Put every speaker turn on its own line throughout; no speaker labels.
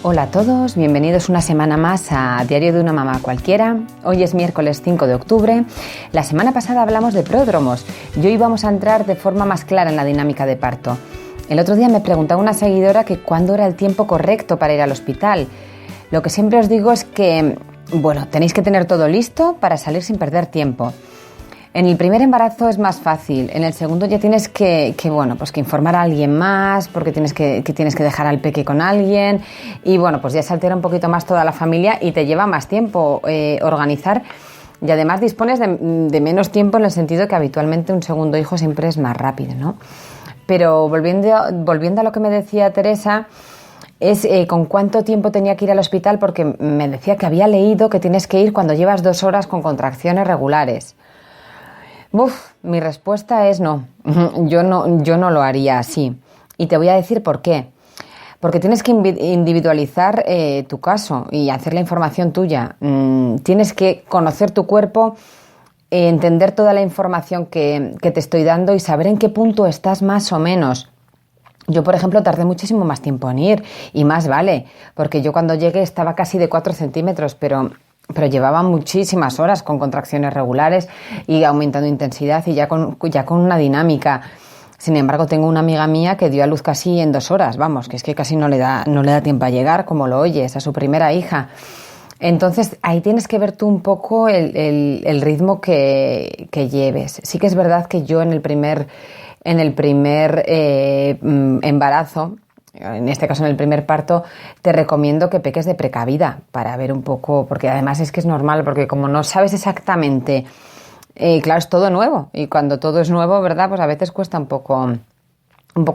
Hola a todos, bienvenidos una semana más a Diario de una Mamá Cualquiera. Hoy es miércoles 5 de octubre. La semana pasada hablamos de pródromos y hoy vamos a entrar de forma más clara en la dinámica de parto. El otro día me preguntaba una seguidora que cuándo era el tiempo correcto para ir al hospital. Lo que siempre os digo es que, tenéis que tener todo listo para salir sin perder tiempo. En el primer embarazo es más fácil, en el segundo ya tienes que informar a alguien más, porque tienes que dejar al peque con alguien y pues ya se altera un poquito más toda la familia y te lleva más tiempo organizar y además dispones de menos tiempo en el sentido que habitualmente un segundo hijo siempre es más rápido, ¿no? Pero volviendo a lo que me decía Teresa, es con cuánto tiempo tenía que ir al hospital, porque me decía que había leído que tienes que ir cuando llevas 2 horas con contracciones regulares. Mi respuesta es no. Yo no lo haría así. Y te voy a decir por qué. Porque tienes que individualizar tu caso y hacer la información tuya. Tienes que conocer tu cuerpo, entender toda la información que te estoy dando y saber en qué punto estás más o menos. Yo, por ejemplo, tardé muchísimo más tiempo en ir y más vale, porque yo cuando llegué estaba casi de 4 centímetros, pero llevaba muchísimas horas con contracciones regulares y aumentando intensidad y ya con una dinámica. Sin embargo, tengo una amiga mía que dio a luz casi en 2 horas, que es que casi no le da tiempo a llegar, como lo oyes, a su primera hija. Entonces, ahí tienes que ver tú un poco el ritmo que lleves. Sí que es verdad que yo en el primer embarazo, en este caso en el primer parto, te recomiendo que peques de precavida para ver un poco, porque además es que es normal, porque como no sabes exactamente, claro, es todo nuevo y cuando todo es nuevo, ¿verdad? Pues a veces cuesta un poco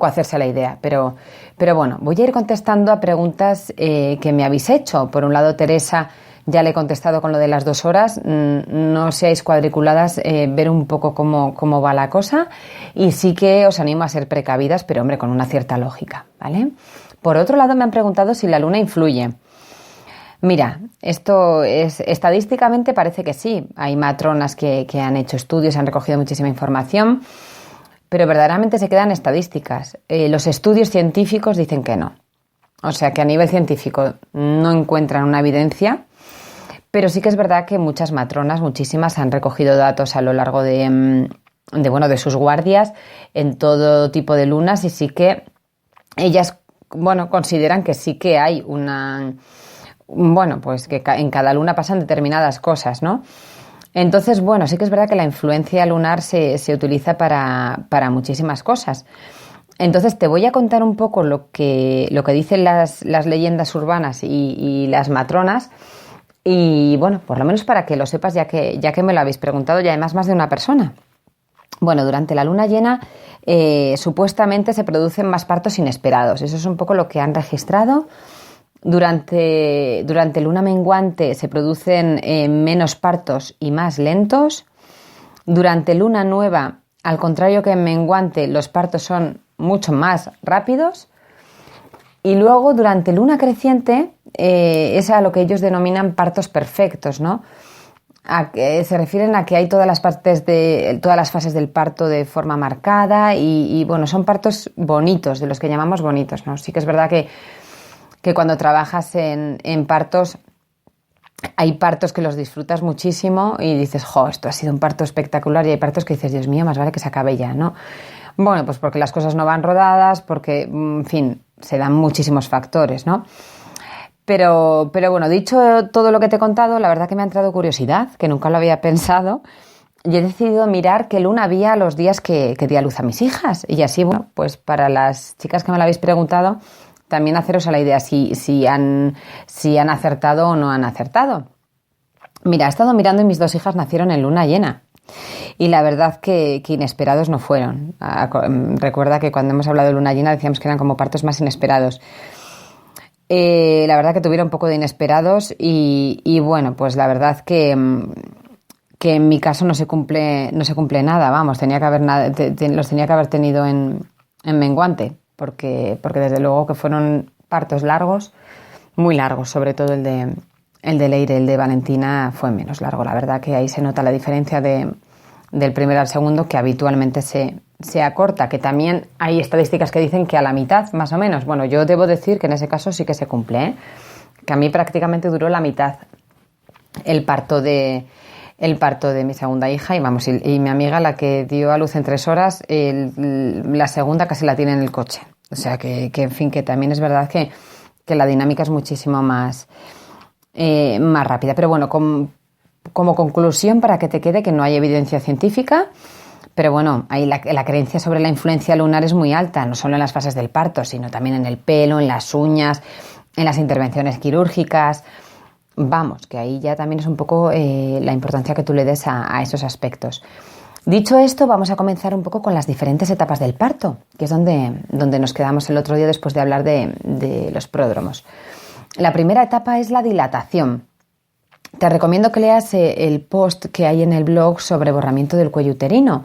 hacerse la idea, pero bueno, voy a ir contestando a preguntas que me habéis hecho. Por un lado, Teresa, ya le he contestado con lo de las 2 horas, no seáis cuadriculadas, ver un poco cómo va la cosa y sí que os animo a ser precavidas, pero hombre, con una cierta lógica, ¿vale? Por otro lado, me han preguntado si la luna influye. Mira, esto es estadísticamente parece que sí, hay matronas que han hecho estudios, han recogido muchísima información, pero verdaderamente se quedan estadísticas. Los estudios científicos dicen que no. O sea que a nivel científico no encuentran una evidencia, pero sí que es verdad que muchas matronas, muchísimas, han recogido datos a lo largo de sus guardias en todo tipo de lunas y sí que ellas, consideran que sí que hay que en cada luna pasan determinadas cosas, ¿no? Entonces, sí que es verdad que la influencia lunar se utiliza para muchísimas cosas. Entonces, te voy a contar un poco lo que dicen las leyendas urbanas y las matronas. Y por lo menos para que lo sepas, ya que me lo habéis preguntado y además más de una persona. Durante la luna llena supuestamente se producen más partos inesperados. Eso es un poco lo que han registrado. Durante luna menguante se producen menos partos y más lentos. Durante luna nueva, al contrario que en menguante, los partos son mucho más rápidos. Y luego, durante luna creciente, es a lo que ellos denominan partos perfectos, ¿no? Se refieren a que hay todas las fases del parto de forma marcada y son partos bonitos, de los que llamamos bonitos, ¿no? Sí que es verdad que cuando trabajas en partos, hay partos que los disfrutas muchísimo y dices, esto ha sido un parto espectacular, y hay partos que dices, Dios mío, más vale que se acabe ya, ¿no? Pues porque las cosas no van rodadas, porque, en fin, se dan muchísimos factores, ¿no? Pero dicho todo lo que te he contado, la verdad que me ha entrado curiosidad, que nunca lo había pensado, y he decidido mirar qué luna había los días que di a luz a mis hijas. Y así, pues para las chicas que me lo habéis preguntado, también haceros a la idea si han acertado o no han acertado. Mira, he estado mirando y mis 2 hijas nacieron en luna llena. Y la verdad que inesperados no fueron. Recuerda que cuando hemos hablado de luna llena decíamos que eran como partos más inesperados. La verdad que tuvieron un poco de inesperados y pues la verdad que en mi caso no se cumple nada, los tenía que haber tenido en menguante, porque desde luego que fueron partos largos, muy largos, sobre todo el de Leire. El de Valentina fue menos largo. La verdad que ahí se nota la diferencia del primero al segundo, que habitualmente se se acorta, que también hay estadísticas que dicen que a la mitad, más o menos. Bueno, yo debo decir que en ese caso sí que se cumple, ¿eh? Que a mí prácticamente duró la mitad el parto de mi segunda hija y mi amiga, la que dio a luz en 3 horas, la segunda casi la tiene en el coche. O sea que en fin, que también es verdad que la dinámica es muchísimo más rápida. Pero bueno, como conclusión, para que te quede, que no hay evidencia científica, pero bueno, ahí la creencia sobre la influencia lunar es muy alta, no solo en las fases del parto, sino también en el pelo, en las uñas, en las intervenciones quirúrgicas. Vamos, que ahí ya también es un poco la importancia que tú le des a esos aspectos. Dicho esto, vamos a comenzar un poco con las diferentes etapas del parto, que es donde nos quedamos el otro día después de hablar de los pródromos. La primera etapa es la dilatación. Te recomiendo que leas el post que hay en el blog sobre borramiento del cuello uterino.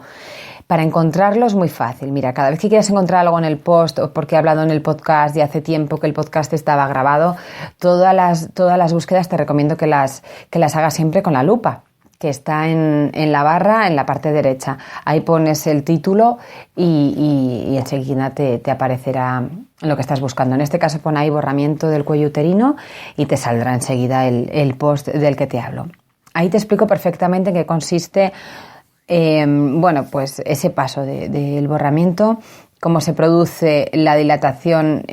Para encontrarlo es muy fácil. Mira, cada vez que quieras encontrar algo en el post, o porque he hablado en el podcast y hace tiempo que el podcast estaba grabado, todas las búsquedas te recomiendo que las hagas siempre con la lupa, que está en la barra, en la parte derecha. Ahí pones el título y enseguida te aparecerá lo que estás buscando. En este caso pon ahí borramiento del cuello uterino y te saldrá enseguida el post del que te hablo. Ahí te explico perfectamente en qué consiste pues ese paso del borramiento, cómo se produce la dilatación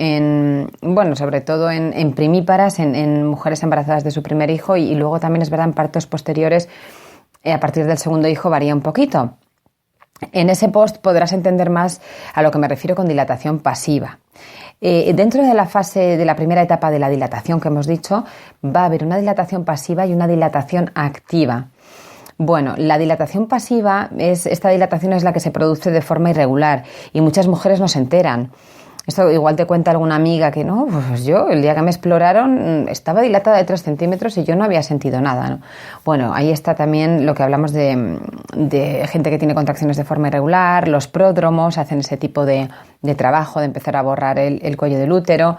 sobre todo en primíparas, en mujeres embarazadas de su primer hijo y luego también es verdad en partos posteriores, a partir del segundo hijo varía un poquito. En ese post podrás entender más a lo que me refiero con dilatación pasiva. Dentro de la fase de la primera etapa de la dilatación que hemos dicho, va a haber una dilatación pasiva y una dilatación activa. Bueno, la dilatación pasiva esta dilatación es la que se produce de forma irregular y muchas mujeres no se enteran. Esto igual te cuenta alguna amiga que no, pues yo el día que me exploraron estaba dilatada de 3 centímetros y yo no había sentido nada, ¿no? Bueno, ahí está también lo que hablamos de gente que tiene contracciones de forma irregular, los pródromos hacen ese tipo de trabajo de empezar a borrar el cuello del útero.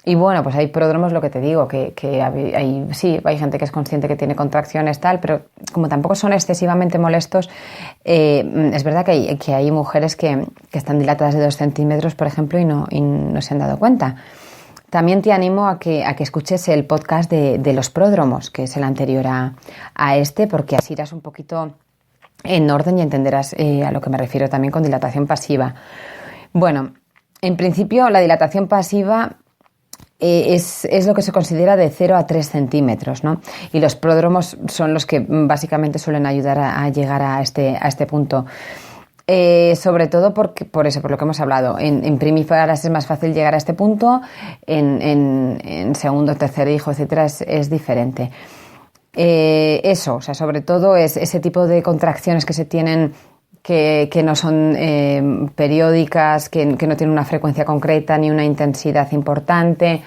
Y bueno, pues hay pródromos, lo que te digo, que hay gente que es consciente que tiene contracciones, tal, pero como tampoco son excesivamente molestos, es verdad que hay mujeres que están dilatadas de 2 centímetros, por ejemplo, y no se han dado cuenta. También te animo a que escuches el podcast de los pródromos, que es el anterior a este, porque así irás un poquito en orden y entenderás a lo que me refiero también con dilatación pasiva. Bueno, en principio la dilatación pasiva es lo que se considera de 0 a 3 centímetros, ¿no? Y los pródromos son los que básicamente suelen ayudar a llegar a este punto. Sobre todo por lo que hemos hablado. En primíparas es más fácil llegar a este punto, en segundo, tercer hijo, etcétera, es diferente. O sea, sobre todo es ese tipo de contracciones que se tienen que no son periódicas, que no tienen una frecuencia concreta ni una intensidad importante,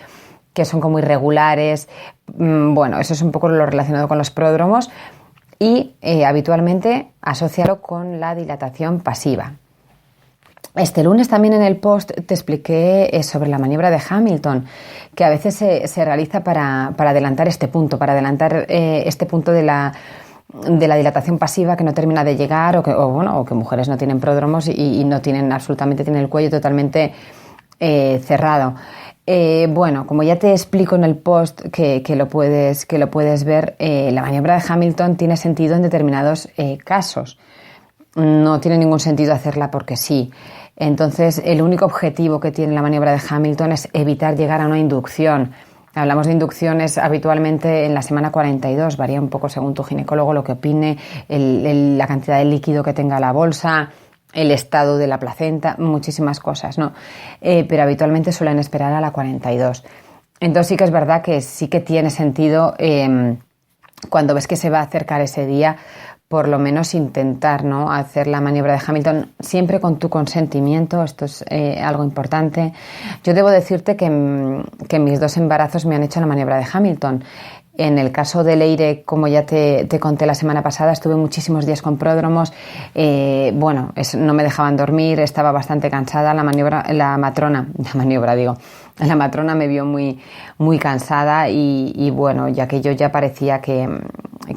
que son como irregulares. Bueno, eso es un poco lo relacionado con los pródromos y habitualmente asociarlo con la dilatación pasiva. Este lunes también en el post te expliqué sobre la maniobra de Hamilton, que a veces se realiza para adelantar este punto, este punto de la dilatación pasiva que no termina de llegar o que mujeres no tienen pródromos y no tienen tienen el cuello totalmente cerrado. Como ya te explico en el post que lo puedes ver, la maniobra de Hamilton tiene sentido en determinados casos. No tiene ningún sentido hacerla porque sí. Entonces, el único objetivo que tiene la maniobra de Hamilton es evitar llegar a una inducción. Hablamos de inducciones habitualmente en la semana 42, varía un poco según tu ginecólogo lo que opine, la cantidad de líquido que tenga la bolsa, el estado de la placenta, muchísimas cosas, ¿no? Pero habitualmente suelen esperar a la 42. Entonces sí que es verdad que sí que tiene sentido cuando ves que se va a acercar ese día, por lo menos intentar, ¿no?, hacer la maniobra de Hamilton siempre con tu consentimiento. Esto es algo importante. Yo debo decirte que mis 2 embarazos me han hecho la maniobra de Hamilton. En el caso de Leire, como ya te conté la semana pasada, estuve muchísimos días con pródromos. No me dejaban dormir, estaba bastante cansada. La matrona me vio muy, muy cansada y ya que yo ya parecía que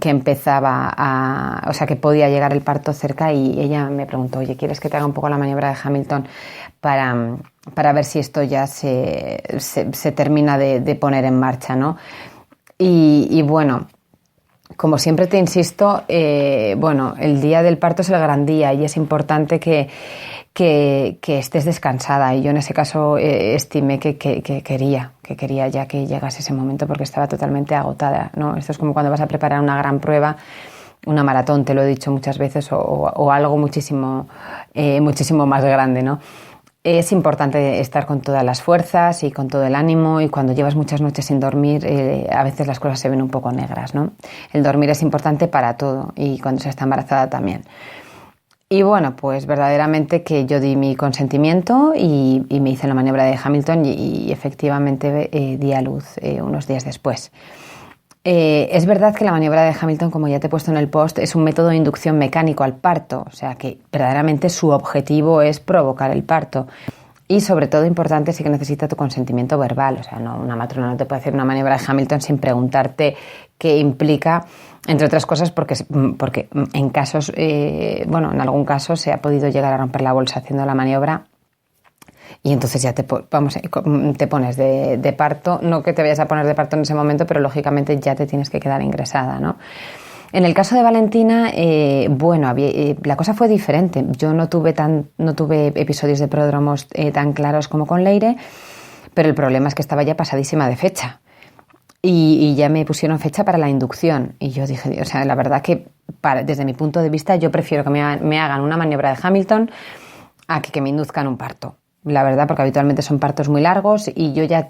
que empezaba o sea, que podía llegar el parto cerca, y ella me preguntó, oye, ¿quieres que te haga un poco la maniobra de Hamilton para ver si esto ya se termina de poner en marcha, ¿no? Y bueno, como siempre te insisto, bueno, el día del parto es el gran día y es importante que estés descansada, y yo en ese caso estimé que quería ya que llegase ese momento, porque estaba totalmente agotada, ¿no? Esto es como cuando vas a preparar una gran prueba, una maratón, te lo he dicho muchas veces, o algo muchísimo más grande, ¿no? Es importante estar con todas las fuerzas y con todo el ánimo, y cuando llevas muchas noches sin dormir, a veces las cosas se ven un poco negras, ¿no? El dormir es importante para todo, y cuando se está embarazada también. Y bueno, pues verdaderamente que yo di mi consentimiento y me hice la maniobra de Hamilton, y efectivamente di a luz unos días después. Es verdad que la maniobra de Hamilton, como ya te he puesto en el post, es un método de inducción mecánico al parto, o sea que verdaderamente su objetivo es provocar el parto. Y sobre todo importante, sí que necesita tu consentimiento verbal, o sea, no, una matrona no te puede hacer una maniobra de Hamilton sin preguntarte qué implica, entre otras cosas porque en casos, bueno, en algún caso se ha podido llegar a romper la bolsa haciendo la maniobra. Y entonces ya te pones de parto, no que te vayas a poner de parto en ese momento, pero lógicamente ya te tienes que quedar ingresada, ¿no? En el caso de Valentina, bueno, la cosa fue diferente. Yo no tuve episodios de pródromos tan claros como con Leire, pero el problema es que estaba ya pasadísima de fecha. Y ya me pusieron fecha para la inducción. Y yo dije, o sea, la verdad que desde mi punto de vista yo prefiero que me hagan una maniobra de Hamilton a que me induzcan un parto. La verdad, porque habitualmente son partos muy largos, y yo ya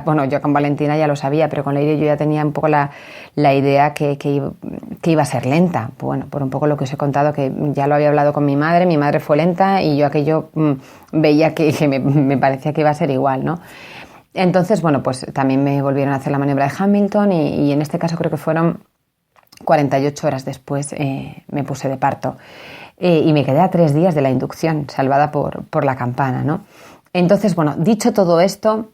bueno, yo con Valentina ya lo sabía, pero con Leire yo ya tenía un poco la idea que iba a ser lenta. Bueno, por un poco lo que os he contado, que ya lo había hablado con mi madre fue lenta, y yo aquello veía que me parecía que iba a ser igual, ¿no? Entonces, bueno, pues también me volvieron a hacer la maniobra de Hamilton, y en este caso creo que fueron 48 horas después me puse de parto. Y me quedé a 3 días de la inducción, salvada por la campana, ¿no? Entonces, bueno, dicho todo esto,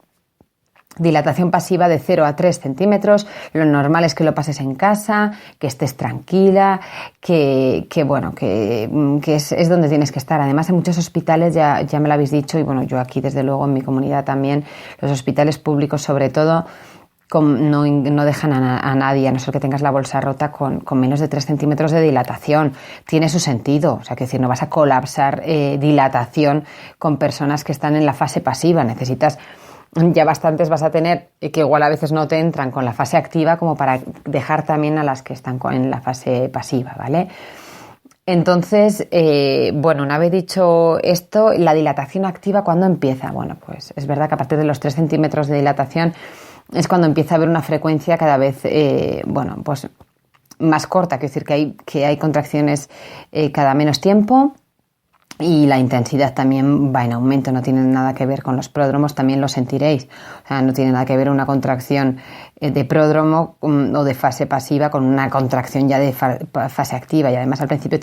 dilatación pasiva de 0 a 3 centímetros, lo normal es que lo pases en casa, que estés tranquila, que es donde tienes que estar. Además, en muchos hospitales, ya me lo habéis dicho, y bueno, yo aquí desde luego en mi comunidad también, los hospitales públicos sobre todo, no dejan a nadie, a no ser que tengas la bolsa rota, con menos de 3 centímetros de dilatación. Tiene su sentido, o sea, que decir, no vas a colapsar dilatación con personas que están en la fase pasiva. Necesitas, ya bastantes vas a tener, que igual a veces no te entran con la fase activa, como para dejar también a las que están en la fase pasiva, ¿vale? Entonces, bueno, una vez dicho esto, la dilatación activa, ¿cuándo empieza? Bueno, pues es verdad que a partir de los 3 centímetros de dilatación es cuando empieza a haber una frecuencia cada vez, bueno, pues más corta, quiero decir que hay contracciones cada menos tiempo, y la intensidad también va en aumento. No tiene nada que ver con los pródromos, también lo sentiréis. O sea, no tiene nada que ver una contracción de pródromo o de fase pasiva con una contracción ya de fase activa, y además al principio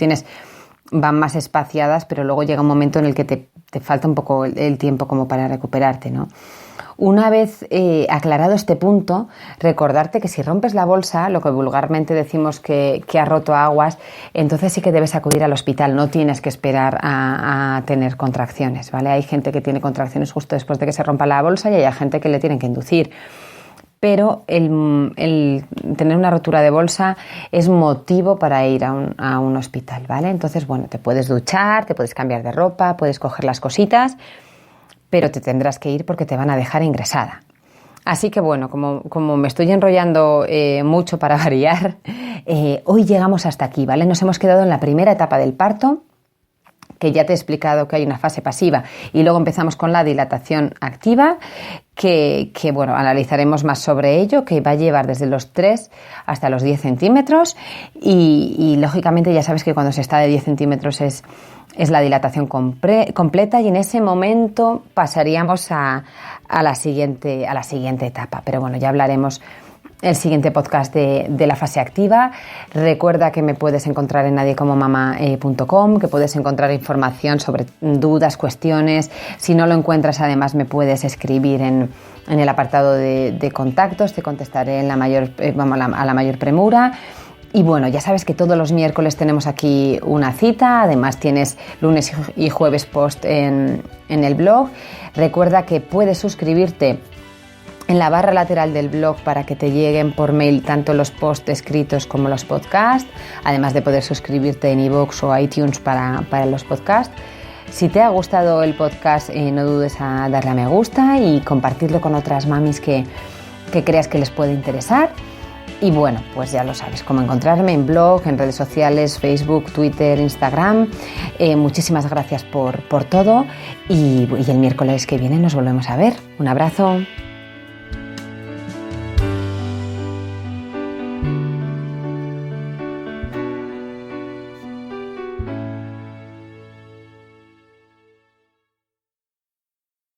van más espaciadas, pero luego llega un momento en el que te falta un poco el tiempo como para recuperarte, ¿no? Una vez aclarado este punto, recordarte que si rompes la bolsa, lo que vulgarmente decimos que ha roto aguas, entonces sí que debes acudir al hospital, no tienes que esperar a tener contracciones, ¿vale? Hay gente que tiene contracciones justo después de que se rompa la bolsa, y hay gente que le tienen que inducir. Pero el tener una rotura de bolsa es motivo para ir a un hospital, ¿vale? Entonces, bueno, te puedes duchar, te puedes cambiar de ropa, puedes coger las cositas, pero te tendrás que ir porque te van a dejar ingresada. Así que bueno, como me estoy enrollando mucho para variar, hoy llegamos hasta aquí, ¿vale? Nos hemos quedado en la primera etapa del parto, que ya te he explicado que hay una fase pasiva, y luego empezamos con la dilatación activa, que bueno, analizaremos más sobre ello, que va a llevar desde los 3 hasta los 10 centímetros, y lógicamente ya sabes que cuando se está de 10 centímetros es la dilatación completa, y en ese momento pasaríamos a la siguiente etapa. Pero bueno, ya hablaremos el siguiente podcast de la fase activa. Recuerda que me puedes encontrar en nadiecomomama.com, que puedes encontrar información sobre dudas, cuestiones. Si no lo encuentras, además me puedes escribir en el apartado de contactos, te contestaré a la mayor premura. Y bueno, ya sabes que todos los miércoles tenemos aquí una cita, además tienes lunes y jueves post en el blog. Recuerda que puedes suscribirte en la barra lateral del blog para que te lleguen por mail tanto los posts escritos como los podcasts, además de poder suscribirte en iVoox o iTunes para los podcasts. Si te ha gustado el podcast, no dudes a darle a me gusta y compartirlo con otras mamis que creas que les puede interesar. Y bueno, pues ya lo sabes, cómo encontrarme en blog, en redes sociales, Facebook, Twitter, Instagram. Muchísimas gracias por todo y el miércoles que viene nos volvemos a ver. Un abrazo.